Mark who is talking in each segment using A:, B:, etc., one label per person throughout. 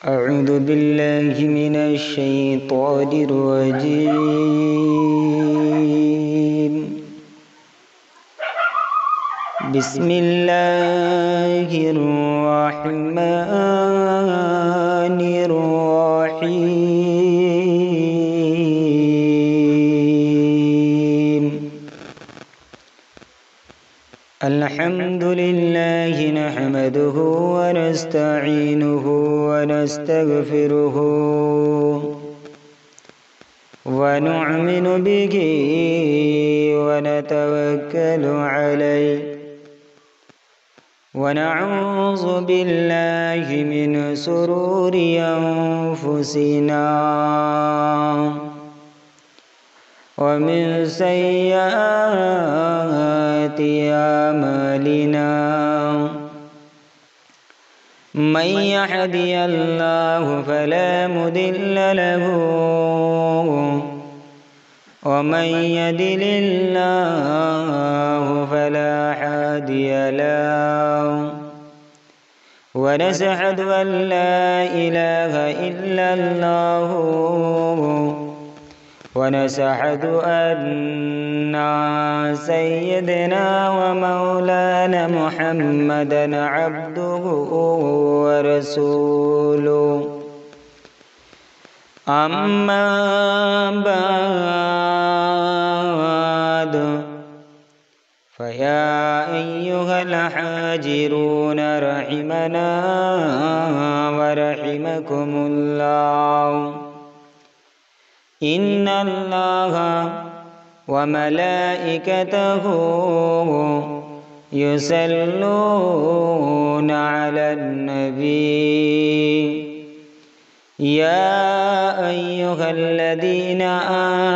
A: أعوذ بالله من الشيطان الرجيم. بسم الله الرحمن الرحيم. الحمد لله نحمده ونستعينه ونستغفره ونؤمن به ونتوكل عليه ونعوذ بالله من شرور أنفسنا ومن سيئات أعمالنا. من يهدي الله فلا مضل له ومن يضلل الله فلا هادي له. ونشهد أن لا إله إلا الله ونشهد أن سيدنا ومولانا محمدا عبده ورسوله. أما بعد فيا أيها الحاجرون رحمنا ورحمكم الله. إن الله وملائكته يصلون على النبي يا أيها الذين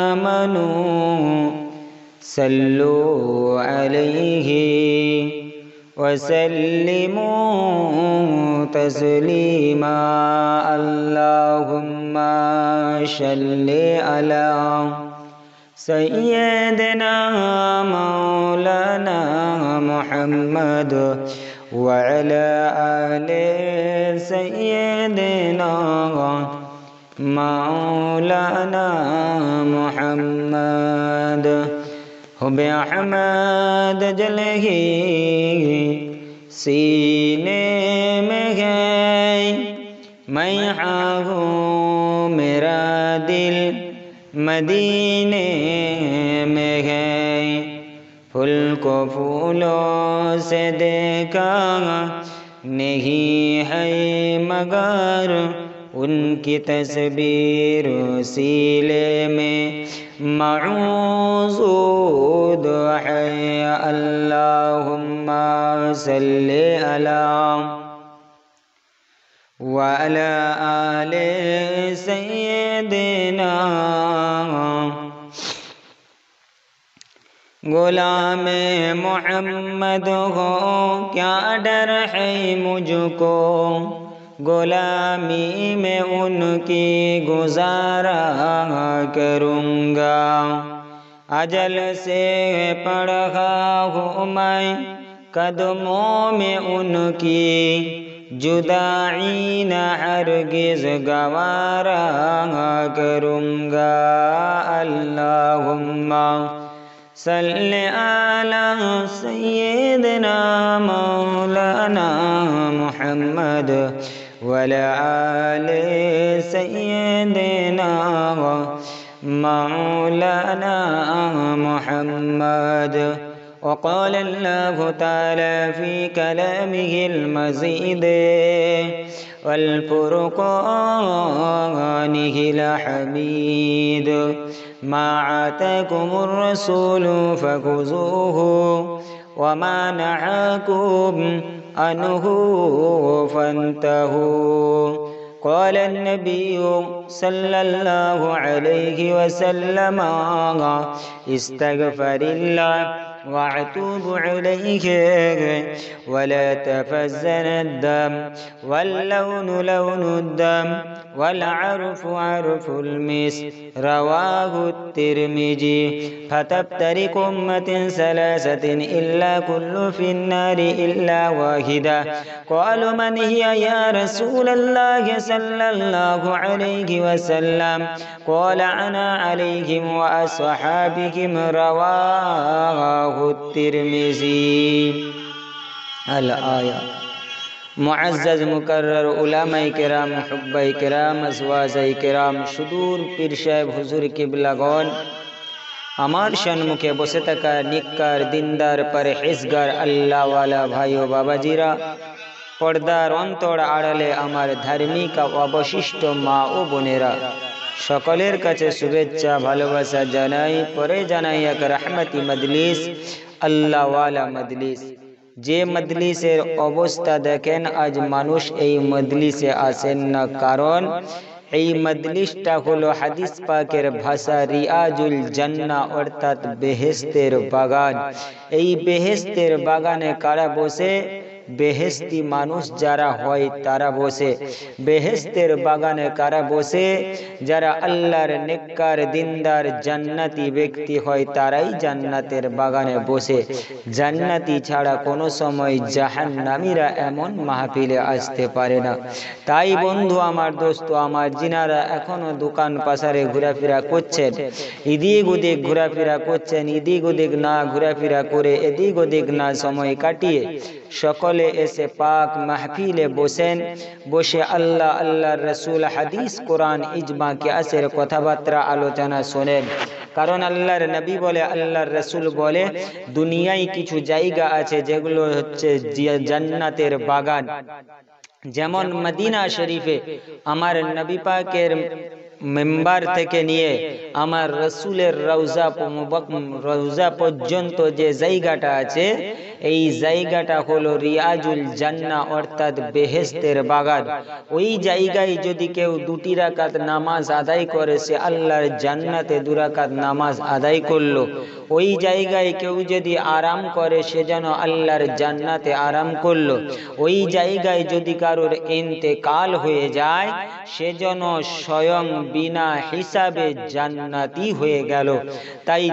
A: آمنوا صلوا عليه وسلموا تسليما. اللهم صل على سيدنا مولانا محمد وعلى آل سيدنا مولانا محمد بأحمد جله सीने में है मैं हूँ मेरा दिल मदीने में है. फूल को फूलों से देखा नहीं है मगर उनकी तस्वीर सीले में मौजूद है. अल्लाहुम्मा सल्ली अला व अला आले सय्यिदना. गुलाम मोहम्मद हो क्या डर है मुझको, गुलामी में उनकी गुजारा करूँगा. अजल से पढ़ा हूँ मैं कदमों में उनकी, जुदाई न हरगिज़ गवारा करूँगा. अल्लाहुम्मा सल्ली अला सय्यिदना मौलाना मुहम्मद वअला आले सय्यिदना मौलाना मुहम्मद. وقال الله تعالى في كلامه المجيد والفرقانه الحميد ما آتاكم الرسول فخذوه وما نهاكم عنه فانتهوا. قال النبي صلى الله عليه وسلم استغفر الله وأتوب إليه ولا تفزن الدم واللون لون الدم والعرف عرف المسك رواه الترمذي فتفترق أمة ثلاثة إلا كل في النار إلا واحدة قالوا من هي يا رسول الله صلى الله عليه وسلم قال أنا عليهم وأصحابهم رواه الترمذي الآية मुअज़्ज़ज़ मुकर्रर उलमाए किराम हुब्बाए किराम अज़वाज़ाए किराम सुदूर पीर साहेब हुजूर किबलागण আমার সম্মুখে বসে থাকা নিক্কার দিনদার পরহেজগার আল্লাহওয়ালা ভাই ও বাবাজিরা পর্দার অন্তর আড়ালে আমার ধার্মিক অবশিষ্ট মা ও বোনেরা সকলের কাছে শুভেচ্ছা ভালোবাসা জানাই পরে জানাই এক রহমতি মজলিস আল্লাহওয়ালা মজলিস যে মজলিসের অবস্থা দেখেন আজ মানুষ এই মজলিসে আসেন না কারণ এই মজলিসটা হলো হাদিস পাকের ভাষা রিয়াজুল জান্নাহ অর্থাৎ বেহেশতের বাগান এই বেহেশতের বাগানে কারা বসে বেহেশতি মানুষ যারা হয় তারা বসে বেহেশতের বাগানে কারা বসে যারা আল্লাহর নেককার দিনদার জান্নাতি ব্যক্তি হয় তারাই জান্নাতের বাগানে বসে জান্নাতি ছাড়া কোনো সময় জাহান্নামীরা এমন মাহফিলে আসতে পারে না তাই বন্ধু আমার দোস্ত আমার জিনারা এখনো দোকান পাশারে ঘোরাফেরা করছেন এদিক ওদিক ঘোরাফেরা করছেন এদিক ওদিক না ঘোরাফেরা করে এদিক ওদিক না সময় কাটিয়ে সকলে এসে পাক মাহফিলে বসেন বসে আল্লাহ আল্লাহর রাসূল হাদিস কোরআন ইজমা কিয়াসের কথাবার্তা আলোচনা শোনেন কারণ আল্লাহর নবী বলে আল্লাহর রাসূল বলে দুনিয়ায় কিছু জায়গা আছে যেগুলো হচ্ছে জান্নাতের বাগান যেমন মদিনা শরীফে আমার নবী পাকের মেম্বার থেকে নিয়ে আমার রাসূলের রওজা পর্যন্ত যে জায়গাটা আছে এই জায়গাটা হলো রিয়াজুল জান্নাহ অর্থাৎ বেহেশতের বাগান ওই জায়গায় যদি কেউ দুটি রাকাত নামাজ আদায় করে সে আল্লাহর জান্নাতে দুই রাকাত নামাজ আদায় করলো ওই জায়গায় কেউ যদি আরাম করে সে যেন আল্লাহর জান্নাতে আরাম করলো ওই জায়গায় যদি কারোর ইন্তেকাল হয়ে যায় সে যেন স্বয়ং বিনা হিসাবে জান্নাতি হয়ে গেল তাই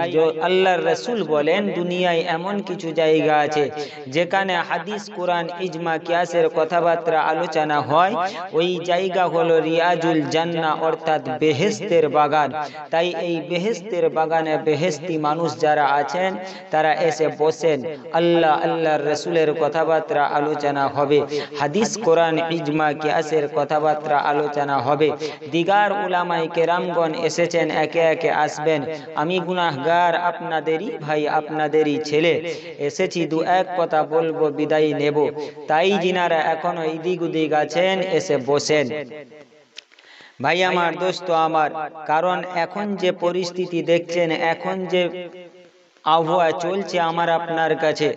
A: আল্লাহর রাসূল বলেন দুনিয়ায় এমন কিছু জায়গা আছে যেখানে হাদিস কোরআন ইজমা কিয়াসের কথাবার্তা আলোচনা হয় ওই জায়গা হলো রিয়াজুল জান্নাহ অর্থাৎ বেহেশতের বাগান তাই এই বেহেশতের বাগানে বেহেশতি মানুষ যারা আছেন তারা এসে বসেন আল্লাহ আল্লাহর রাসূলের কথাবার্তা আলোচনা হবে হাদিস কোরআন ইজমা কিয়াসের কথাবার্তা আলোচনা হবে দিগার উলামায়ে কেরামগণ এসেছেন একে একে আসবেন আমি গুনাহগার আপনাদেরই ভাই আপনাদেরই ছেলে এসেছি দু এক কথা বলবো বিদায় নেব তাই যিনারা এখনো এদিক ওদিক আছেন এসে বসেন ভাই আমার দোস্ত আমার কারণ এখন যে পরিস্থিতি দেখছেন এখন যে আবহাওয়া চলছে আমার আপনার কাছে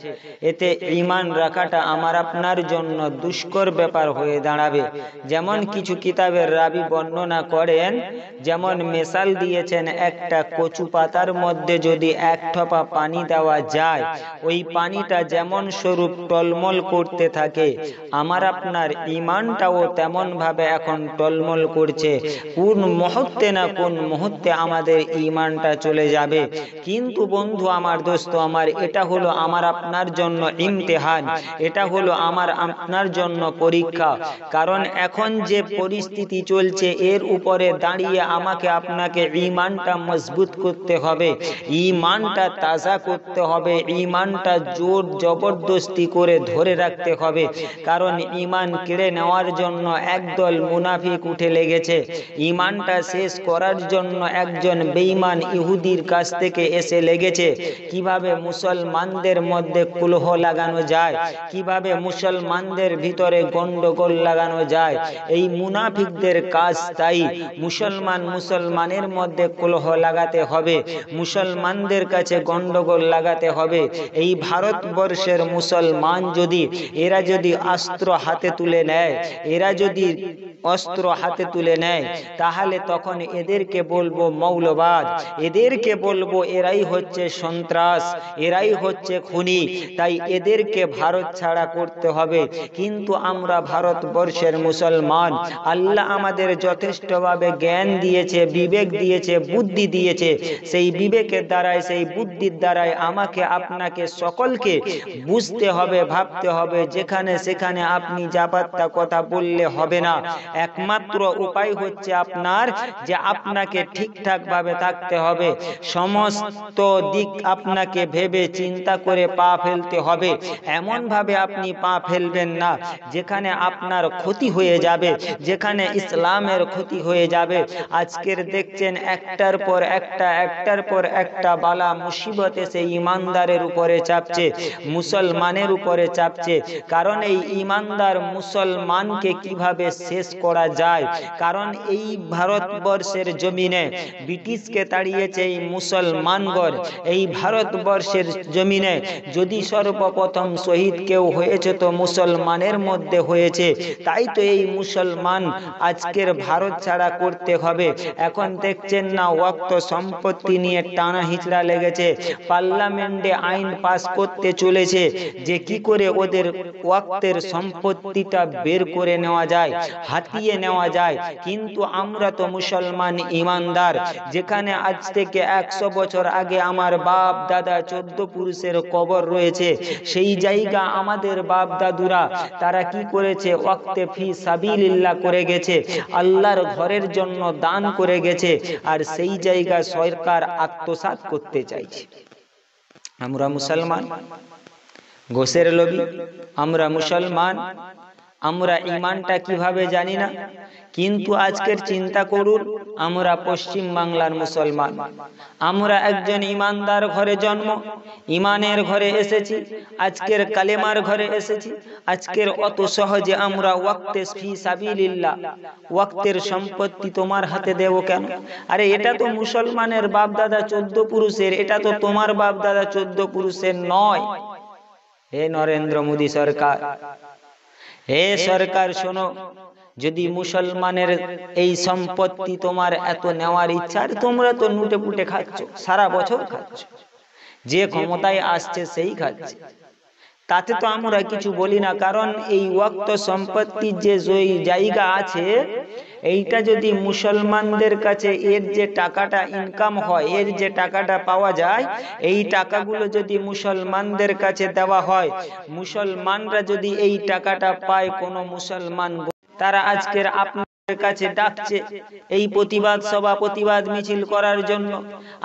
A: এতে ঈমান রাখাটা আমার আপনার জন্য দুষ্কর ব্যাপার হয়ে দাঁড়াবে যেমন কিছু কিতাবের রাবি বর্ণনা করেন যেমন মিসাল দিয়েছেন একটা কচু পাতার মধ্যে যদি এক ঠোপা পানি দেওয়া যায় ওই পানিটা যেমন স্বরূপ টলমল করতে থাকে আমার আপনার ঈমানটাও তেমন ভাবে এখন টলমল করছে কোন মুহূর্তে না কোন মুহূর্তে আমাদের ঈমানটা চলে যাবে কিন্তু বন্ধু আমার দোস্ত আমার এটা হলো আমার আপনার জন্য ইমতিহান এটা হলো আমার আপনার জন্য পরীক্ষা কারণ এখন যে পরিস্থিতি চলছে এর উপরে দাঁড়িয়ে আমাকে আপনাকে ঈমানটা মজবুত করতে হবে ঈমানটা তাজা করতে হবে ঈমানটা জোর জবরদস্তি করে ধরে রাখতে হবে কারণ ঈমান কেড়ে নেওয়ার জন্য একদল মুনাফিক উঠে লেগেছে ঈমানটা শেষ করার জন্য একজন বেঈমান ইহুদির কাছ থেকে এসে লেগেছে কিভাবে মুসলমানদের মধ্যে কলহ লাগানো যায় কিভাবে মুসলমানদের ভিতরে গন্ডগোল লাগানো যায় এই মুনাফিকদের কাজ তাই মুসলমানের মধ্যে কলহ লাগাতে হবে মুসলমানদের কাছে গন্ডগোল লাগাতে হবে এই ভারতবর্ষের মুসলমান যদি এরা যদি অস্ত্র হাতে তুলে নেয় এরা যদি অস্ত্র হাতে তুলে নেয়, তাহলে তখন এদেরকে বলবো মৌলবাদ, এদেরকে বলবো এরাই হচ্ছে সন্ত্রাস, এরাই হচ্ছে খুনি। তাই এদেরকে ভারত ছাড়া করতে হবে। কিন্তু আমরা ভারতবর্ষের মুসলমান, আল্লাহ আমাদের যথেষ্টভাবে জ্ঞান দিয়েছে, বিবেক দিয়েছে, বুদ্ধি দিয়েছে। সেই বিবেকের দ্বারাই, সেই বুদ্ধির দ্বারাই আমাকে আপনাকে সকলকে বুঝতে হবে, ভাবতে হবে। যেখানে সেখানে আপনি জাপাত্তা কথা বললে হবে না। একমাত্র উপায় হচ্ছে আপনার, যে আপনাকে ঠিকঠাক ভাবে থাকতে হবে। সমস্ত দিক আপনাকে ভেবে চিন্তা করে পা ফেলতে হবে। এমন ভাবে আপনি পা ফেলবেন না যেখানে আপনার ক্ষতি হয়ে যাবে, যেখানে ইসলামের ক্ষতি হয়ে যাবে। আজকের দেখছেন একটার পর একটা, একটার পর একটা বালা মুসিবত এসে ইমানদারের উপরে চাপছে, মুসলমানের উপরে চাপছে। কারণ এই ইমানদার মুসলমানকে কিভাবে শেষ করা যায়, কারণ এই ভারতবর্ষের জমিনে ব্রিটিশকে তাড়িয়েছে এই মুসলমানগণ। এই ভারতবর্ষের জমিনে যদি সর্বপ্রথম শহীদ কেউ হয়েছে তো মুসলমানের মধ্যে হয়েছে। তাই তো এই মুসলমান আজকের ভারত ছাড়া করতে হবে। এখন দেখছেন না ওয়াক্ত সম্পত্তি নিয়ে টানা হিচড়া লেগেছে, পার্লামেন্টে আইন পাস করতে চলেছে যে কি করে ওদের ওয়াক্তের সম্পত্তিটা বের করে নেওয়া যায়, হাতিয়ে নেওয়া যায়। কিন্তু আমরা তো মুসলমান ইমানদার, যেখানে আজ থেকে 100 বছর আগে আমার বাপ দাদা 14 পুরুষের কবর রয়েছে, সেই জায়গা আমাদের বাপ দাদুরা তারা কি করেছে, ওয়াক্তে ফি সাবিলিল্লাহ করে গেছে, আল্লাহর ঘরের জন্য দান করে গেছে। আর সেই জায়গা সরকার আত্মসাৎ করতে চাইছে। আমরা মুসলমান, গোশের লোভী, আমরা মুসলমান, আমরা ইমানটা কিভাবে জানি না। কিন্তু আজকের চিন্তা করুন, আমরা পশ্চিম বাংলার মুসলমান, আমরা একজন ইমানদার ঘরে জন্ম, ইমানের ঘরে এসেছি, আজকের কালেমার ঘরে এসেছি। আজকের অত সহজে আমরা ওয়াক্তে ফি সাবিলিল্লাহ, ওয়াক্তের সম্পত্তি তোমার হাতে দেব কেন? আরে এটা তো মুসলমানের বাপ দাদা 14 পুরুষের, এটা তো তোমার বাপ দাদা 14 পুরুষের নয়। হে নরেন্দ্র মোদী সরকার, হে সরকার শোনো, যদি মুসলমানের এই সম্পত্তি তোমার এত নেওয়ার ইচ্ছা, তোমরা তো লুটে পুটে খাচ্ছ, সারা বছর খাচ্ছ, যে ক্ষমতায় আসছে সেই খাচ্ছে, তাতে তো আমরা কিছু বলি না। কারণ এই ওয়াক্ত সম্পত্তির যে জায়গা আছে, এইটা যদি মুসলমানদের কাছে এর যে টাকাটা ইনকাম হয়, এর যে টাকাটা পাওয়া যায়, এই টাকাগুলো যদি মুসলমানদের কাছে দেওয়া হয়, মুসলমানরা যদি এই টাকাটা পায়, কোনো মুসলমান তারা আজকের আপনার কাছে ডাকছে এই প্রতিবাদ সভা, প্রতিবাদ মিছিল করার জন্য।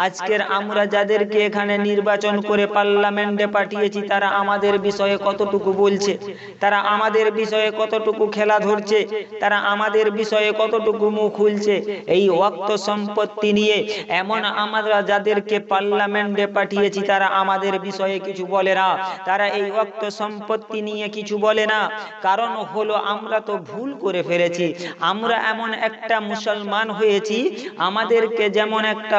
A: আজকের আমরা যাদেরকে এখানে নির্বাচন করে পার্লামেন্টে পাঠিয়েছি, তারা আমাদের বিষয়ে কতটুকু বলছে, তারা আমাদের বিষয়ে কতটুকু খেলা ধরছে, তারা আমাদের বিষয়ে কতটুকু মুখ খুলছে এই ওয়াক্ত সম্পত্তি নিয়ে। এমন আমরা যাদেরকে পার্লামেন্টে পাঠিয়েছি তারা আমাদের বিষয়ে কিছু বলে না, তারা এই ওয়াক্ত সম্পত্তি নিয়ে কিছু বলে না। কারণ হলো আমরা তো ভুল করে ফেলেছি। আমরা এমন একটা মুসলমান হয়েছি, আমাদেরকে যেমন একটা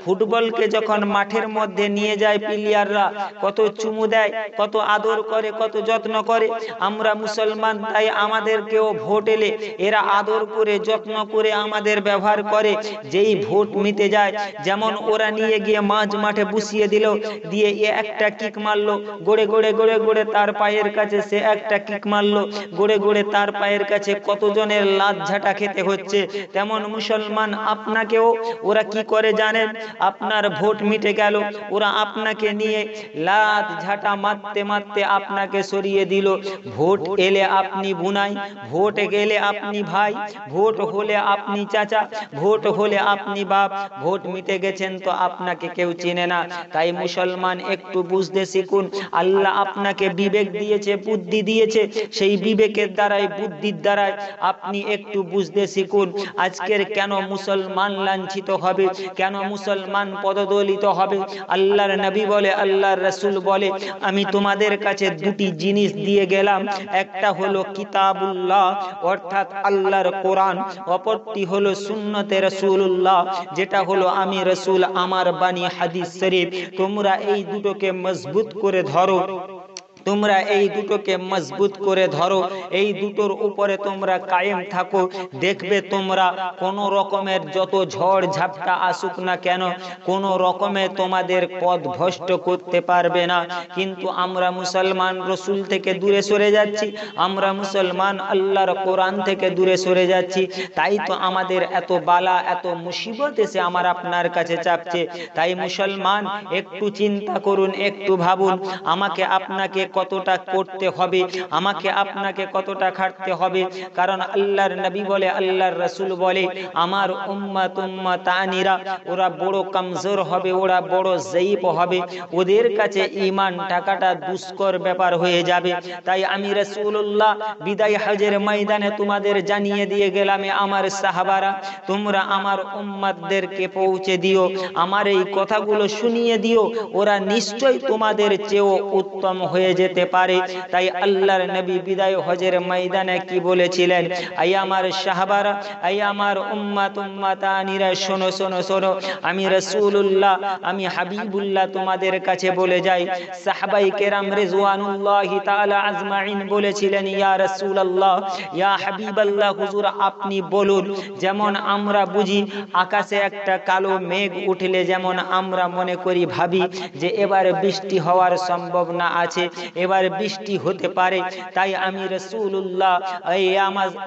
A: ফুটবলকে যখন মাঠের মধ্যে নিয়ে যায় প্লেয়াররা, কত চুমু দেয়, কত আদর করে, কত যত্ন করে। আমরা মুসলমান, তাই আমাদেরকেও ভোট এলে এরা আদর করে, যত্ন করে আমাদের ব্যবহার করে। যেই ভোট মিটে যায়, যেমন ওরা নিয়ে গিয়ে মাঠে বসিয়ে দিল, দিয়ে এ একটা কিক মারলো, গড়ে গড়ে গড়ে গড়ে তার পায়ের কাছে সে একটা কিক মারলো, গড়ে গড়ে তার পায়ের কাছে কতজনের লাত ঝাঁটা খেতে হচ্ছে। তেমন মুসলমান আপনাকেও ওরা কি করে জানেন? আপনার ভোট মিটে গেল, ওরা আপনাকে নিয়ে লাত ঝাঁটা মারতে মারতে আপনাকে সরিয়ে দিল। ভোট এলে আপনি বুনাই, ভোট গেলে আপনি ভাই, ভোট হলে আপনি চাচা, ভোট হলে আপনি বাপ। ভোট মিটে গেছেন তো আপনাকে কেউ চেনে না। তাই মুসলমান একটু বুঝতে শিখুন। আল্লাহ আপনাকে বিবেক দিয়েছে, বুদ্ধি দিয়েছে, সেই বিবেকের দ্বারাই, বুদ্ধির দ্বারাই আপনি একটু বুঝতে শিখুন। আজকের কেন মুসলমান লাঞ্ছিত হবে, কেন মুসলমান পদদলিত হবে? আল্লাহর নবী বলে, আল্লাহর রাসূল বলে, আমি তোমাদের কাছে দুটি জিনিস দিয়ে গেলাম, একটা হলো কিতাবুল্লাহ অর্থাৎ আল্লাহর কোরআন, অপরটি হলো সুন্নতে রাসূলুল্লাহ যেটা হলো আমি রাসূল আমার বাণী হাদিস শরীফ। তোমরা এই দুটোকে মজবুত করে ধরো, তোমরা এই দুটোকে মজবুত করে ধরো, এই দুটোর উপরে তোমরা কায়েম থাকো। দেখবে তোমরা কোন রকমের যত ঝড় ঝাপটা আসুক না কেন, কোন রকমে তোমাদের পথ ভ্রষ্ট করতে পারবে না। কিন্তু আমরা মুসলমান রসুল থেকে দূরে সরে যাচ্ছি, আমরা মুসলমান আল্লাহর কোরআন থেকে দূরে সরে যাচ্ছি। তাই তো আমাদের এত বালা, এত মুসিবত এসে আমার আপনার কাছে চাপছে। তাই মুসলমান একটু চিন্তা করুন, একটু ভাবুন, আমাকে আপনাকে কতটা করতে হবে, আমাকে আপনাকে কতটা খাটতে হবে। কারণ আল্লাহর নবী বলে, আল্লাহর রাসূল বলে, আমার উম্মত উম্মতানিরা ওরা বড় কমজোর হবে, ওরা বড় জয়ীফ হবে, ওদের কাছে ঈমান টাকাটা দুষ্কর ব্যাপার হয়ে যাবে। তাই আমি রাসূলুল্লাহ বিদায় হজের ময়দানে তোমাদের জানিয়ে দিয়ে গেলাম, আমার সাহাবারা তোমরা আমার উম্মতদেরকে পৌঁছে দিও, আমার এই কথাগুলো শুনিয়ে দিও, ওরা নিশ্চয় তোমাদের চেয়েও উত্তম হয়ে যেতে পারে। তাই আল্লাহর নবী বিদায় হজের ময়দানে কি বলেছিলেন, আই আমার সাহাবারা, আই আমার উম্মত উম্মতানিরা, শোনো শোনো শোনো, আমি রাসূলুল্লাহ, আমি হাবিবুল্লাহ তোমাদের কাছে বলে যাই। সাহাবাই কেরাম রিজওয়ানুল্লাহি তাআলা আজমাইন বলেছিলেন, ইয়া রাসূলুল্লাহ, ইয়া হাবিবাল্লাহ, হুজুর আপনি বলুন। যেমন আমরা বুঝি আকাশে একটা কালো মেঘ উঠলে যেমন আমরা মনে করি, ভাবি যে এবার বৃষ্টি হওয়ার সম্ভাবনা আছে, এবার বৃষ্টি হতে পারে। তাই আমি রাসূলুল্লাহ,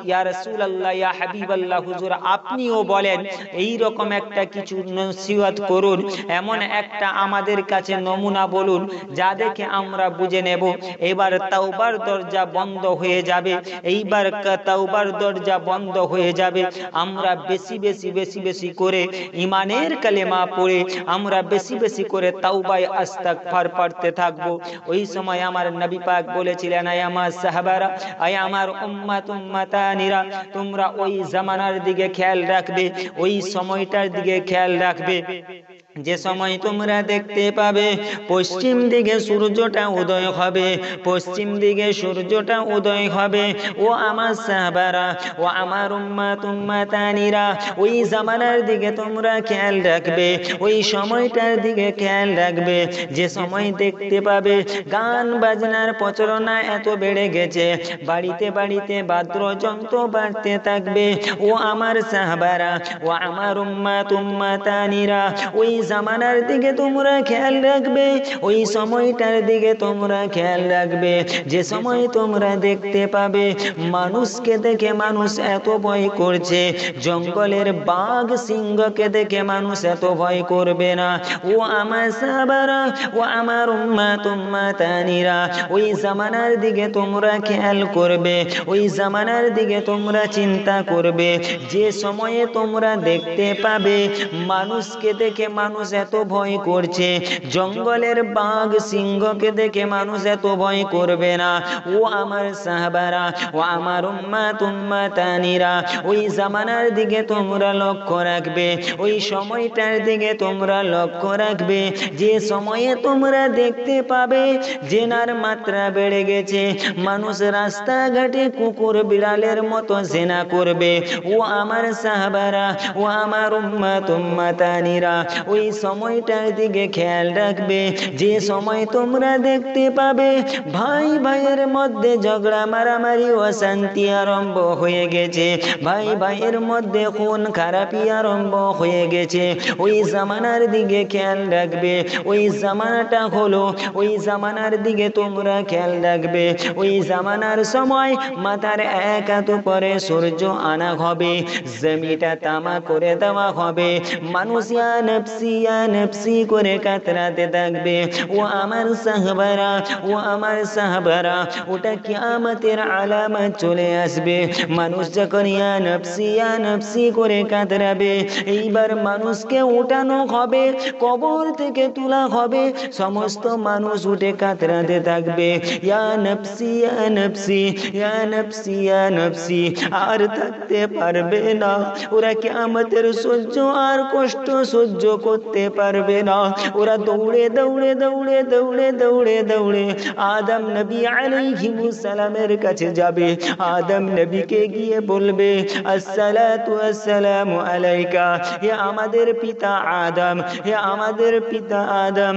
A: ইয়া রাসূলুল্লাহ, ইয়া হাবিবাল্লাহ, হুজুর আপনিও বলেন, এই রকম একটা কিছু নসিহত করুন, এমন একটা আমাদের কাছে নমুনা বলুন যা দেখে আমরা বুঝে নেব এবার তাওবার দরজা বন্ধ হয়ে যাবে, এইবার তাওবার দরজা বন্ধ হয়ে যাবে। আমরা বেশি বেশি বেশি বেশি করে ঈমানের কালেমা পড়ে আমরা বেশি বেশি করে তাওবায়ে আস্তাগফার পড়তে থাকব। ওই সময় আমার নবী পাক বলেছিলেন, আয় আমার সাহাবারা, আয় আমার উম্মত উম্মতানিরা, তোমরা ওই জামানার দিকে খেয়াল রাখবে, ওই সময়টার দিকে খেয়াল রাখবে যে সময় তোমরা দেখতে পাবে পশ্চিম দিকে সূর্যটা উদয় হবে, পশ্চিম দিকে সূর্যটা উদয় হবে। ও আমার সাহাবারা, ও আমার উম্মত উম্মতানিরা, ওই জামানার দিকে তোমরা খেয়াল রাখবে, ওই সময়টার দিকে খেয়াল রাখবে যে সময় দেখতে পাবে গান বাজনার প্রচলন এত বেড়ে গেছে, বাড়িতে বাড়িতে বাদ্যযন্ত্র বাজতে থাকবে। ও আমার সাহাবারা, ও আমার উম্মত উম্মতানিরা, ওই জামানার দিকে তোমরা খেয়াল রাখবে, ওই সময়টার দিকে তোমরা খেয়াল রাখবে যে সময় তোমরা দেখতে পাবে মানুষকে দেখে মানুষ এত ভয় করছে, জঙ্গলের বাঘ সিংহকে দেখে মানুষ এত ভয় করবে না। ও আমার সাহাবারা, ও আমার উম্মত উম্মতানিরা, ওই জামানার দিকে তোমরা খেয়াল করবে, ওই জামানার দিকে তোমরা চিন্তা করবে যে সময়ে তোমরা দেখতে পাবে মানুষকে দেখে মানুষ এত ভয় করছে, জঙ্গলের বাঘ সিংহকে দেখে মানুষ এত ভয় করবে না। ও আমার সাহাবারা, ও আমার উম্মত উম্মতানিরা, ওই জামানার দিকে তোমরা লক্ষ্য রাখবে, ওই সময়টার দিকে তোমরা লক্ষ্য রাখবে যে সময়ে তোমরা দেখতে পাবে জেনার মাত্রা বেড়ে গেছে, মানুষ রাস্তাঘাটে কুকুর বিড়ালের মতো জেনা করবে। ও আমার সাহাবারা, ও আমার উম্মত উম্মতানিরা, ওই সময়টার দিকে খেয়াল রাখবে যে সময় তোমরা দেখতে পাবে ভাই ভাইয়ের মধ্যে ঝগড়া মারামারি অশান্তি আরম্ভ হয়ে গেছে, ভাই ভাইয়ের মধ্যে খুন খারাপি আরম্ভ হয়ে গেছে। ওই জামানার দিকে খেয়াল রাখবে, ওই জামানাটা হলো, ওই জামানার দিকে তোমরা খেয়াল রাখবে ওই জামানার সময় মাথার এক হাত উপরে সূর্য আনা হবে, জমিটা তামা করে দেওয়া হবে, মানুষ ইয়া নফসি ইয়া নফসি করে কাতরাতে থাকবে। ও আমার সাহাবারা, ও আমার সাহাবারা, ওটা কিয়ামতের আলামত চলে আসবে। মানুষ যখন ইয়া নফসি করে কাতরাবে, এইবার মানুষকে উঠানো হবে, কবর থেকে তোলা হবে, সমস্ত মানুষ উঠে কাতরাতে থাকবে, ইয়া নফসি ইয়া নফসি ইয়া নফসি ইয়া নফসি, আর থাকতে পারবে না। ওরা কিয়ামতের সহ্য আর কষ্ট সহ্য করতে পারবে না। ওরা দৌড়ে দৌড়ে দৌড়ে দৌড়ে দৌড়ে দৌড়ে আদম নবী আলাইহিস সালামের কাছে যাবে। আদম নবীকে গিয়ে বলবে, আসসালাতু আসসালামু আলাইকা, হে আমাদের পিতা আদম, হে আমাদের পিতা আদম,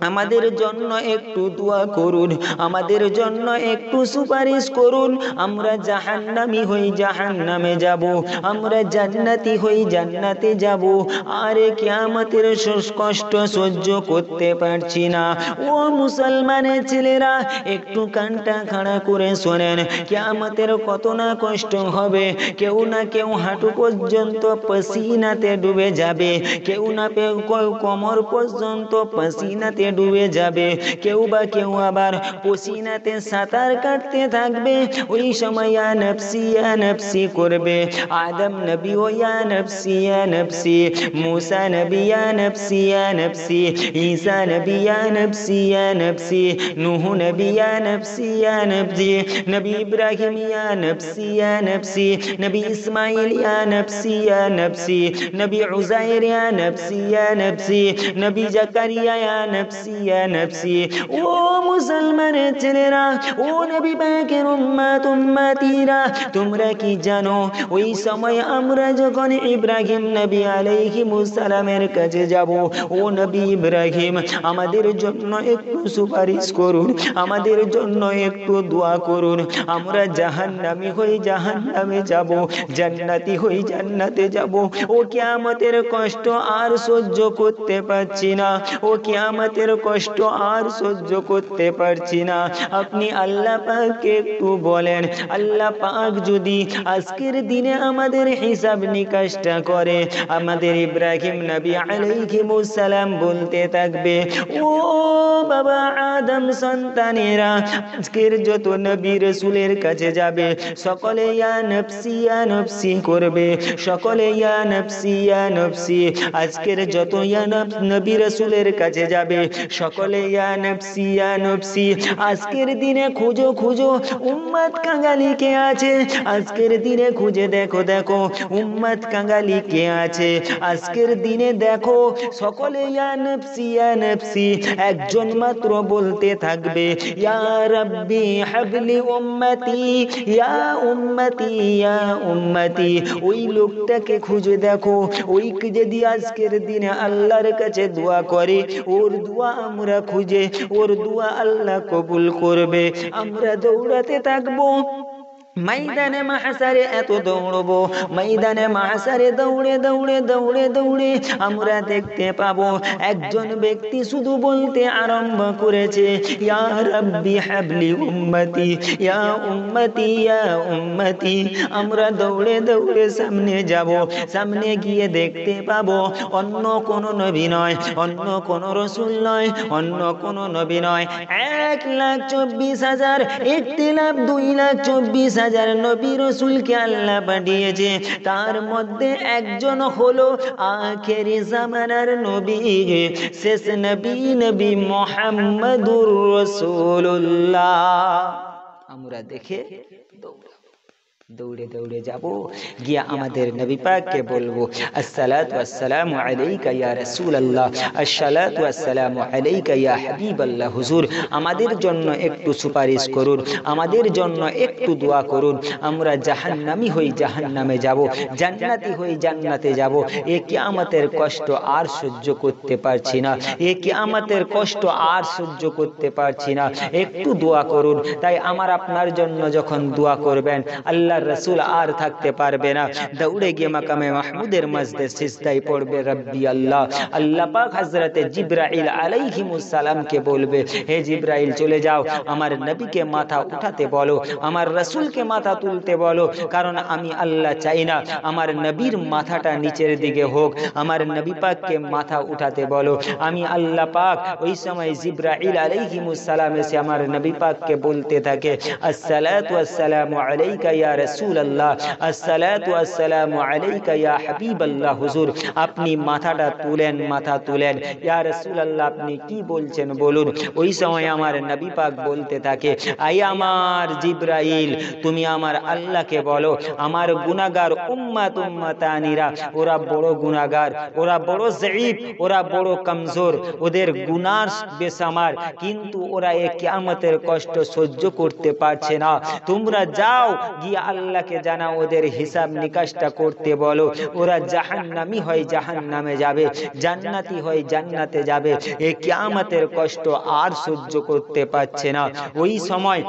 A: আমাদের জন্য একটু দোয়া করুন, আমাদের জন্য একটু সুপারিশ করুন। আমরা জাহান্নামী হই জাহান্নামে যাব, আমরা জান্নাতি হই জান্নাতে যাব। আরে কিয়ামতের কষ্ট সহ্য করতে পারছি না। ও মুসলমানের ছেলেরা, একটু কানটা খাড়া করে শোনেন, কিয়ামতের কত না কষ্ট হবে। কেউ না কেউ হাঁটু পর্যন্ত পসিনাতে ডুবে যাবে, কেউ না কোমর পর্যন্ত পসিনাতে ডুবে যাবে, কেউ বা কেউ আবার পসিনাতে সাঁতার কাটতে থাকবে। ওই সময় ইয়া নফসি ইয়া নফসি করবে। আদম নবী ও ইয়া নফসি ইয়া নফসি, मूसा नबी या नफ्सी या नफ्सी, ईसा नबी या नफ्सी या नफ्सी, नूह नबी या नफ्सी या नफ्सी, नबी इब्राहिम या नफ्सी या नफ्सी, नबी इस्माइल या नफ्सी या नफ्सी, नबी उज़ैर या नफ्सी या नफ्सी, नबी जकरिया या नफ्सी या नफ्सी। ओ मुसलमान ছেলেরা, ও নবী পাকের উম্মত উম্মতিরা, তোমরা কি জানো ওই সময় আমরা যখন ইব্রাহিম নবী আলাইহিস সালামের কাছে যাব, ও নবী ইব্রাহিম আমাদের জন্য একটু সুপারিশ করুন, আমাদের জন্য একটু দোয়া করুন। আমরা জাহান্নামী হই জাহান্নামে যাব, জান্নাতি হই জান্নাতে যাব। ও কিয়ামতের কষ্ট আর সহ্য করতে পারছি না, ও কিয়ামতের কষ্ট আর সহ্য করতে পারছি না। আপনি আল্লাহ পাককে একটু বলেন, আল্লাহ পাক যদি আজকের দিনে আমাদের হিসাব নিকাশটা করে, আমাদের ইব্রাহিম নবী আলাইহিস সালাম বলতে থাকবে, ও বাবা আদম সন্তানেরা, আজকের যত নবী রাসূলের কাছে যাবে সকলে ইয়া নফসি ইয়া নফসি করবে, সকলে ইয়া নফসি ইয়া নফসি। আজকের যত ইয়া নবী রাসূলের কাছে যাবে সকলে ইয়া নফসি ইয়া নফসি। আজকের দিনে খুঁজো খুঁজো উম্মত কাঙ্গালি কে আছে, আজকের দিনে খুঁজে দেখো দেখো উম্মত কাঙ্গালি কে আছে। আজকের দিনে দেখো সকলে ইয়া নফসি ইয়া নফসি, একজন মাত্র বলতে থাকবে ইয়া রাব্বি হাবলি উম্মতি ইয়া উম্মতি ইয়া উম্মতি। ওই লোকটাকে খুঁজে দেখো, ওই যদি আজকের দিনে আল্লাহর কাছে দোয়া করে, ওর দোয়া আমরা খুঁজে, ওর দোয়া আল্লাহ কবুল করবে। আমরা দৌড়াতে থাকবো ময়দানে মাহশারে, এত দৌড়বো ময়দানে মাহশারে, দৌড়ে দৌড়ে দৌড়ে দৌড়ে আমরা দেখতে পাবো একজন ব্যক্তি শুধু বলতে আরম্ভ করেছে ইয়া রাব্বি হাবলি উম্মতি ইয়া উম্মতি ইয়া উম্মতি। আমরা দৌড়ে দৌড়ে সামনে যাব, সামনে গিয়ে দেখতে পাবো অন্য কোন নবী নয়, অন্য কোন রাসূল নয়, অন্য কোন নবী নয়। 1,24,000 ইখতিলাফ 2,24,000 নবী রাসূলকে আল্লাহ পাঠিয়েছে, তার মধ্যে একজন হলো আখেরি জামানার নবী, শেষ নবী, নবী মুহাম্মদুর রাসূলুল্লাহ। আমরা দেখে দৌড়ে দৌড়ে যাব, গিয়ে আমাদের নবী পাককে বলবো আসসালাতু ওয়াসসালামু আলাইকা ইয়া রাসূলুল্লাহ, আসসালাতু ওয়াসসালামু আলাইকা ইয়া হাবিবাল্লাহ। হুজুর আমাদের জন্য একটু সুপারিশ করুন, আমাদের জন্য একটু দোয়া করুন। আমরা জাহান্নামী হই জাহান্নামে যাব, জান্নাতি হই জান্নাতে যাব। এ কিয়ামতের কষ্ট আর সহ্য করতে পারছি না, এ কিয়ামতের কষ্ট আর সহ্য করতে পারছি না, একটু দোয়া করুন। তাই আমার আপনার জন্য যখন দোয়া করবেন, আল্লাহ রাসূল আর থাকতে পারবে না, দৌড়ে গিয়ে মাকামে মাহমুদের মসজিদে সিজদায় পড়বে রব্বি আল্লাহ। আল্লাহ পাক হযরতে জিবরাইল আলাইহিস সালামকে বলবে, হে জিবরাইল চলে যাও, আমার নবীকে মাথা উঠাতে বলো, আমার রাসূলকে মাথা তুলতে বলো, কারণ আমি আল্লাহ চাই না আমার নবীর মাথাটা নিচের দিকে হোক, আমার নবী পাককে মাথা উঠাতে বলো। আমি আল্লাহ পাক ওই সময় জিবরাইল আলাইহিস সালাম এসে আমার নবী পাককে বলতে থাকে আসসালাতু ওয়াসসালামু আলাইকা ইয়া রাসূলুল্লাহ, আসসালাতু ওয়াসসালামু আলাইকা ইয়া হাবিবাল্লাহ। হুজুর আপনি মাথাটা তুলেন, মাথা তুলেন, ইয়া রাসূলুল্লাহ আপনি কি বলছেন বলুন। ওই সময় আমার নবী পাক বলতে থাকে, আই আমার জিবরাইল, তুমি আমার আল্লাহকে বলো আমার গুনাহগার উম্মত উম্মতানিরা, ওরা বড় গুনাহগার, ওরা বড় যঈফ, ওরা বড় কমজোর, ওদের গুনাহ বেসামার, কিন্তু ওরা এই কিয়ামতের কষ্ট সহ্য করতে পারছে না। তোমরা যাও গিয়ে আল্লাহকে জানা, ওদের হিসাব নিকাশটা করতে বলো। ওরা জাহান্নামী হয় জাহান্নামে যাবে, জান্নাতি হয় জান্নাতে যাবে। এই কিয়ামতের কষ্ট আর সহ্য করতে পারছে না। ওই সময়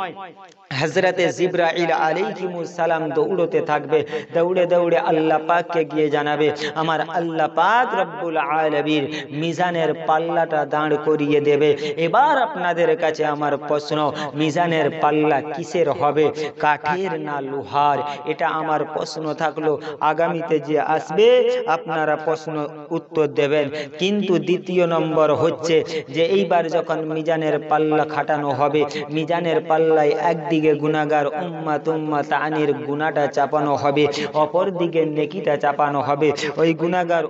A: হযরতে জিবরাইল আলাইহিমুস সালাম দৌড়তে থাকবে, দৌড়ে দৌড়ে আল্লাহ পাককে গিয়ে জানাবে, আমার আল্লাহ পাক রব্বুল আলামিন মিজানের পাল্লাটা দাঁড় করিয়ে দেবে। এবার আপনাদের কাছে আমার প্রশ্ন, মিজানের পাল্লা কিসের হবে, কাঠের না লোহার? এটা আমার প্রশ্ন থাকলো। আগামীতে যে আসবে আপনারা প্রশ্ন উত্তর দেবেন। কিন্তু দ্বিতীয় নম্বর হচ্ছে যে এইবার যখন মিজানের পাল্লা খাটানো হবে, মিজানের পাল্লায় একদিকে গুনাহগার উম্মত আনির গুনাহটা চাপানো হবে, অপর দিকে নেকিটা চাপানো হবে। ওই গুনাহগার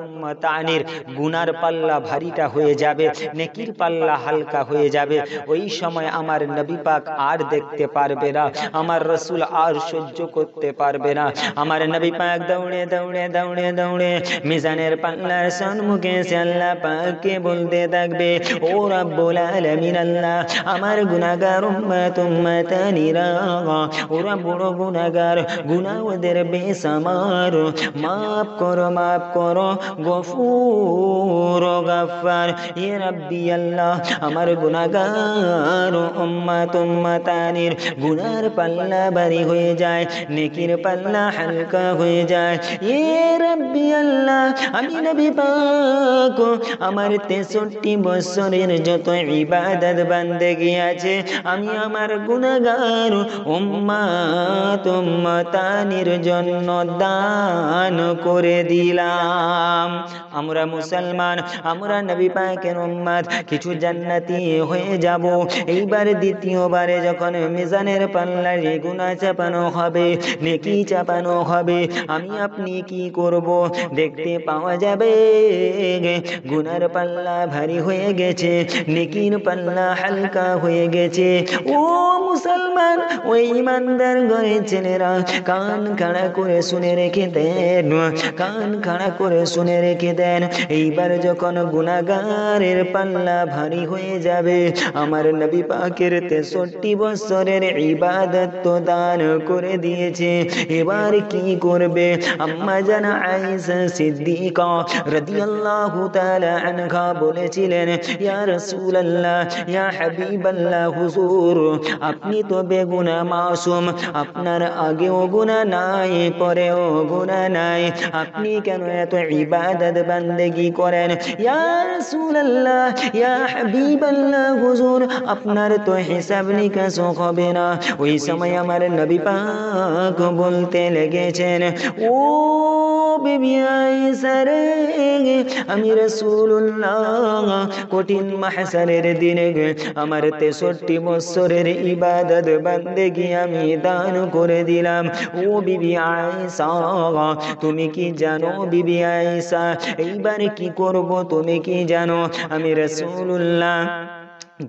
A: উম্মত আনির গুনার পাল্লা ভারীটা হয়ে যাবে, নেকির পাল্লা হালকা হয়ে যাবে। ওই সময় আমার নবী পাক আর দেখতে পারবে না, আমার রাসূল আর সহ্য করতে পারবে না। আমার নবী পাক দৌড়ে দৌড়ে দৌড়ে দৌড়ে মিজানের পাল্লার সম্মুখে এসে আল্লাহ পাককে বলতে থাকবে, ও রব্বুল আলামিন আল্লাহ, আমার গুনাহগার উম্মতানিরা ওরা বড় গুনাহগার, গুনাহ ওদের বেসামার, মাফ করো গফুর গফফার। ইয়া রাব্বি আল্লাহ, আমার গুনাহগার উম্মতানির গুনার পাল্লা ভারী হয়ে যায়, নেকির পাল্লা হালকা হয়ে যায়। ইয়া রাব্বি আল্লাহ, আমি নবী পাক আমার 63 বছরের যত ইবাদত বান্দেগি আছে আমি আমার গুনাহগার উম্মতানির জন্য দান করে দিলাম। আমরা মুসলমান, আমরা নবী পাকের উম্মত, কিছু জান্নাতি হয়ে যাব। এইবার দ্বিতীয়বারে যখন মিজানের পাল্লায় গুনাহ চাপানো হবে, নেকি চাপানো হবে, আমি আপনি কি করব? দেখতে পাওয়া যাবে গুনার পাল্লা ভারী হয়ে গেছে, নেকির পাল্লা হালকা হয়ে গেছে। ও মুসলমান, ও ইমানদার ঘরের ছেলেরা, কান খাড়া করে শুনে রেখে দেন, কান খাড়া করে শুনে রেখে দেন। এইবার যখন গুনাহগারের পাল্লা ভারী হয়ে যাবে, আমার নবী পাকের 63 বছরের ইবাদত তো দান করে দিয়েছে, এবার কি করবে? আম্মা জানা আয়েশা সিদ্দিকা রাদিয়াল্লাহু তাআলা আনহা বলেছিলেন, ইয়া রাসূলুল্লাহ, ইয়া হাবিবাল্লাহ, হুজুর আপনি তো বেগুনাহ মাসুম, আপনার আগেও গুনাহ নাই পরেও গুনাহ নাই, আপনি কেন এত ইবাদত বান্দেগি করেন? ইয়া রাসূলুল্লাহ, ইয়া হাবিবাল্লাহ, হুজুর আপনার তো হিসাব নিকাশ হবে না। ওই সময় আমার নবী পাক বলতে লেগেছেন, ও বিবি আয়েশা রে, আমি রাসূলুল্লাহ কঠিন মাহশারের দিনে আমার 63 বছরের ইবাদত বান্দেগি আমি দান করে দিলাম। ও বিবি আয়েশা, তুমি কি জানো বিবি আয়েশা, এইবার কি করব তুমি কি জানো? আমি রাসূলুল্লাহ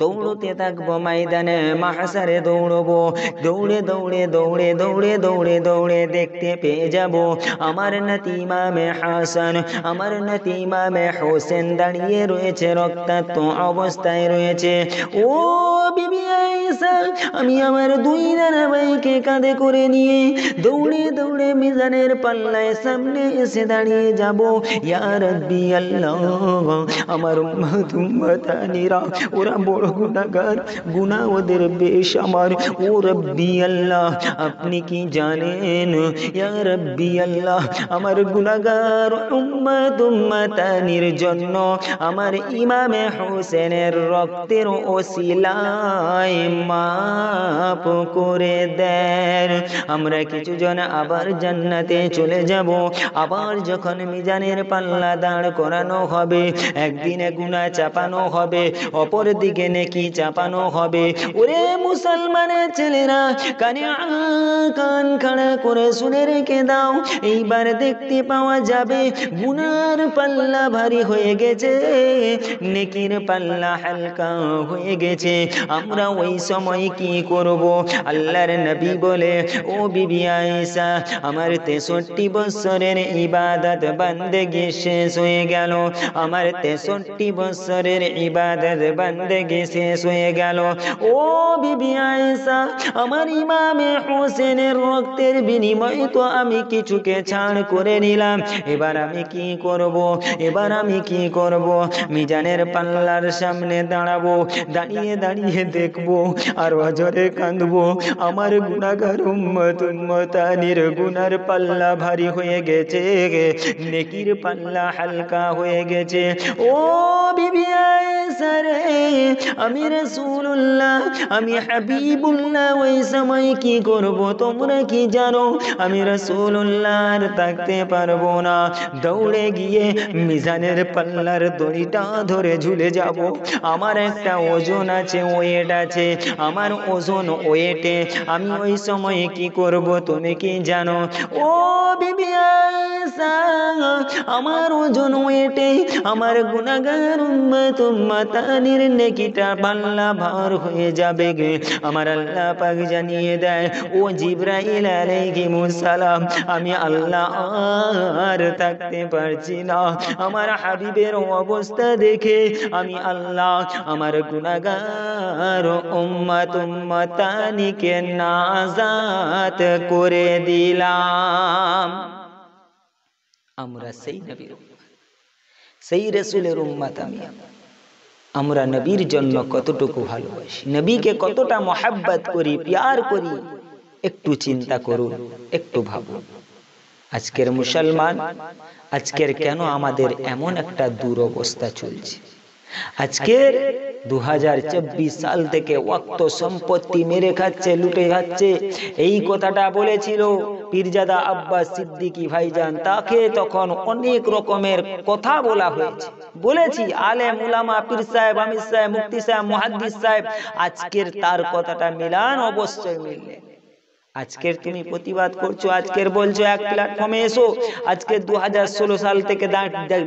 A: দৌড়তে থাকবো ময়দানে মাহশারে, দৌড়বো, দৌড়ে দৌড়ে দৌড়ে দৌড়ে দৌড়ে দৌড়ে দেখতে পেয়ে যাব আমার নাতি ইমামে হাসান, আমার নাতি ইমামে হোসেন দাঁড়িয়ে রয়েছে, রক্তাক্ত অবস্থায় রয়েছে। ও বিবি আয়েশা, আমি আমার দুই নানা ভাইকে কাঁধে করে নিয়ে দৌড়ে দৌড়ে মিজানের পাল্লায় সামনে এসে দাঁড়িয়ে যাব। ইয়া রাব্বি আল্লাহ, আমার উম্মতানিরা ওরা বড় গুনাহগার, গুনাহ ওদের বেশামার। ও রব্বি আল্লাহ, আপনি কি জানেন? ইয়া রব্বি আল্লাহ, আমার গুনাহগার উম্মতানির জন্য আমার ইমামে হোসেনের রক্তের ওসিলায় মাফ করে দেন। আমরা কিছু জন আবার জান্নাতে চলে যাব। আবার যখন মিজানের পাল্লা দাঁড় করানো হবে, একদিনে গুনাহ চাপানো হবে, অপর দিকে নেকি চাপানো হবে। ওরে মুসলমানের ছেলেরা, কান খাড়া করে শুনে রেখে দাও। এইবার দেখতে পাওয়া যাবে গুনার পাল্লা ভারী হয়ে গেছে, নেকির পাল্লা হালকা হয়ে গেছে। আমরা ওই সময় কি করব? আল্লাহর নবী বলে, ও বিবি আয়েশা, আমার 63 বছরের ইবাদত বান্দেগি শেষ হয়ে গেল, আমার 63 বছরের ইবাদত বান্দেগি শেষ হয়ে গেল। ও বিবি আয়েশা, আমার ইমামে হোসেনের রক্তের বিনিময়ে তো আমি কিছুকে ছাড় করে নিলাম, এবার আমি কি করব? এবার আমি কি করব? মিজানের পাল্লার সামনে দাঁড়াবো, দাঁড়িয়ে দাঁড়িয়ে দেখবো আর অজরে কাঁদবো। আমার গুনাহগার উম্মতানির গুনার পাল্লা ভারী হয়ে গেছে, নেকির পাল্লা হালকা হয়ে গেছে। ও বিবি আয়েশা রে, আমি রাসূলুল্লাহ, আমি হাবিবুল্লাহ, ওই সময় কি করব তোমরা কি জানো? আমি রাসূলুল্লাহ আর থাকতে পারবো না, দৌড়ে গিয়ে মিজানের পাল্লার দড়িটা ধরে ঝুলে যাব। আমার একটা ওজন আছে, ওয়েট আছে, আমার ওজন ওয়েটে আমি ওই সময় কি করব তুমি কি জানো? ও বিবি আয়েশা, আমার ওজন ওয়েটে আমার গুনাহগার উম্মতানির নেকিটা পাল্লা ভার হয়ে যাবে গে। আমার আল্লাহ পাক জানিয়ে দেয়, ও জিবরাইল আলাইহিস সালাম, আমি আল্লাহ আর থাকতে পারছি না। আমার হাবিবের অবস্থা দেখে আমি আল্লাহ আমার গুনাহগার উম্মতানিকে নাজাত করে দিলাম। আমরা সেই নবীর উম্মত, সেই রাসূলের উম্মত। আমরা নবীর জন্য কতটুকু ভালোবাসি, নবীকে কতটা মহব্বত করি, প্যার করি, একটু চিন্তা করুন, একটু ভাবুন। আজকের মুসলমান, আজকের কেন আমাদের এমন একটা দুরবস্থা চলছে? আজকের 2024 সাল থেকে ওয়াক্ত সম্পত্তি মেরে খাচ্ছে, লুটে খাচ্ছে। এই কথাটা বলেছিল পীরজাদা আব্বাস সিদ্দিকী ভাইজান, তাকে তখন অনেক রকমের কথা বলা হয়েছে। বলেছি আলেম উলামা, পীর সাহেব, আমির সাহেব, মুফতি সাহেব, মুহাদ্দিস সাহেব, আজকের তার কথাটা মিলান, অবশ্যই মিললে। আজকের তুমি প্রতিবাদ করছো, আজকের বলছো এক প্ল্যাটফর্মে এসো। আজকে 2016 সাল থেকে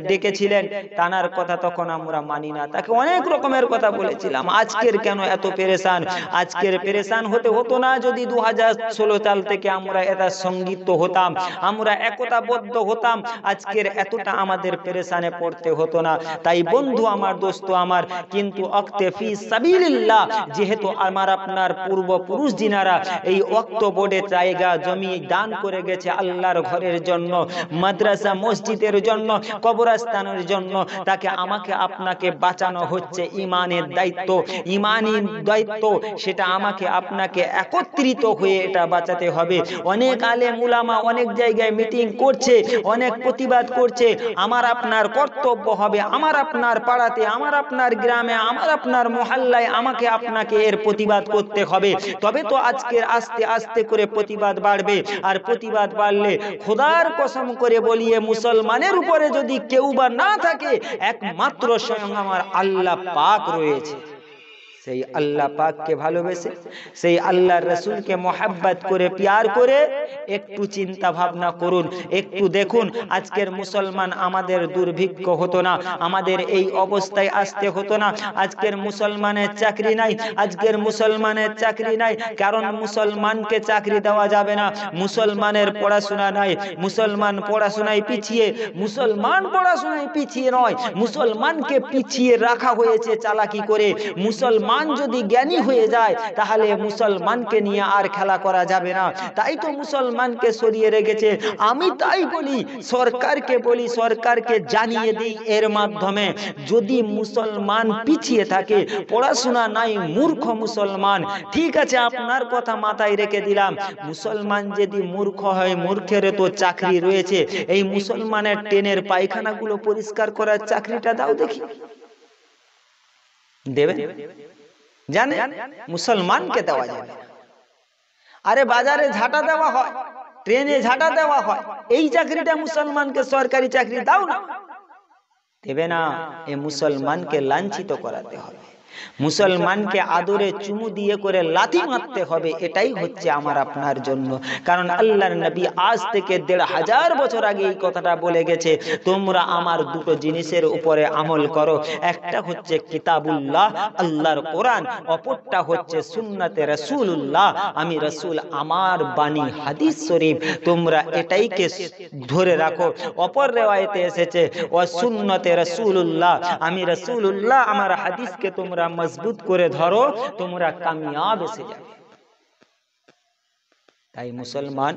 A: ডেকেছিলেন, তানার কথা তখন আমরা মানি না, তাকে অনেক রকমের কথা বলেছিলাম। আজকের কেন এত পেরেশান? আজকের পেরেশান হতে হতো না যদি 2016 সাল থেকে আমরা এটা সঙ্গীত হতাম, আমরা একতাবদ্ধ হতাম, আজকের এতটা আমাদের পেরেশানে পড়তে হতো না। তাই বন্ধু আমার, দোস্ত আমার, কিন্তু ওয়াক্তে ফি সাবিলিল্লাহ, যেহেতু আমার আপনার পূর্বপুরুষ যিনারা এই ওয়াক্ত বোর্ডে জায়গা জমি দান করে গেছে আল্লাহর ঘরের জন্য, মাদ্রাসা মসজিদের জন্য, কবরস্থানের জন্য, তাকে আমাকে আপনাকে বাঁচানো হচ্ছে ইমানের দায়িত্ব, ইমানি দায়িত্ব, সেটা আমাকে আপনাকে একত্রিত হয়ে এটা বাঁচাতে হবে। অনেক আলেম উলামা অনেক জায়গায় মিটিং করছে, অনেক প্রতিবাদ করছে, আমার আপনার কর্তব্য হবে আমার আপনার পাড়াতে, আমার আপনার গ্রামে, আমার আপনার মহল্লায় আমাকে আপনাকে এর প্রতিবাদ করতে হবে। তবে তো আজকের আস্তে আস্তে করে প্রতিবাদ বাড়বে। আর প্রতিবাদ বাড়লে খোদার কসম করে বলিয়ে মুসলমানের উপরে যদি কেউ বা না থাকে, একমাত্র স্বয়ং আমার আল্লাহ পাক রয়েছে। সেই আল্লাহ পাককে ভালোবেসে, সেই আল্লাহর রাসূলকে মহব্বত করে, প্যার করে একটু চিন্তা ভাবনা করুন, একটু দেখুন। আজকের মুসলমান আমাদের দুর্ভিক্ষ হতো না, আমাদের এই অবস্থায় আসতে হতো না। আজকের মুসলমানের চাকরি নাই, আজকের মুসলমানের চাকরি নাই, কারণ মুসলমানকে চাকরি দেওয়া যাবে না, মুসলমানের পড়াশোনা নাই, মুসলমান পড়াশোনায় পিছিয়ে, মুসলমান পড়াশোনায় পিছিয়ে নয়, মুসলমানকে পিছিয়ে রাখা হয়েছে চালাকি করে। মুসলমান যদি জ্ঞানী হয়ে যায় তাহলে মুসলমানকে নিয়ে আর খেলা করা যাবে না। তাই তো মুসলমানকে সরিয়ে রেখেছে। আমি তাই বলি, সরকারকে বলি, সরকারকে জানিয়ে দিই এর মাধ্যমে, যদি মুসলমান পিছিয়ে থাকে, পড়াশোনা নাই, মূর্খ মুসলমান, ঠিক আছে আপনার কথা মাথায় রেখে দিলাম, মুসলমান যদি মূর্খ হয়, মূর্খের তো চাকরি রয়েছে, এই মুসলমানের ট্রেনের পায়খানাগুলো পরিষ্কার করার চাকরিটা দাও দেখি, দেবে? জানে মুসলমানকে দেওয়া যাবে। আরে বাজারে ঝাঁটা দেওয়া হয়, ট্রেনে ঝাঁটা দেওয়া হয়, এই চাকরিটা মুসলমানকে সরকারি চাকরি দাও না, দেবে না। এ মুসলমানকে লাঞ্ছিত করাতে হবে, মুসলমানকে আদরে চুমু দিয়ে করে লাথি মারতে হবে। এটাই হচ্ছে আমার আপনার জন্য। কারণ আল্লাহর নবী আজ থেকে ১৫০০ বছর আগে এই কথাটা বলে গেছে, তোমরা আমার দুটো জিনিসের উপরে আমল করো, একটা হচ্ছে কিতাবুল্লাহ, আল্লাহর কোরআন, অপরটা হচ্ছে সুন্নতে রাসূলুল্লাহ, আমি রাসূল আমার বাণী হাদিস শরীফ, তোমরা এটাইকে ধরে রাখো। অপর রিওয়ায়াতে এসেছে ও সুন্নতে রাসূলুল্লাহ, আমি রাসূলুল্লাহ আমার হাদিসকে তোমরা মজবুত করে ধরো, তোমরা কামিয়াব এসে যাবে। তাই মুসলমান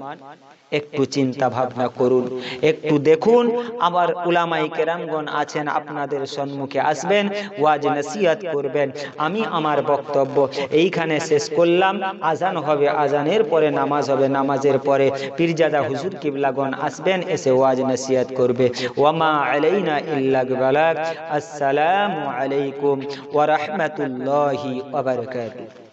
A: একটু চিন্তা ভাবনা করুন, একটু দেখুন। আবার উলামায়ে কেরামগণ আছেন, আপনাদের সম্মুখে আসবেন, ওয়াজ নসিহত করবেন। আমি আমার বক্তব্য এইখানে শেষ করলাম। আজান হবে, আজানের পরে নামাজ হবে, নামাজের পরে পীরজাদা হুজুর কিবলাগণ আসবেন, এসে ওয়াজ নসিহত করবে। ওয়ামা আলাইনা ইল্লাল বালাগ। আসসালামু আলাইকুম ওয়া রাহমাতুল্লাহি ওয়া বারাকাতুহু।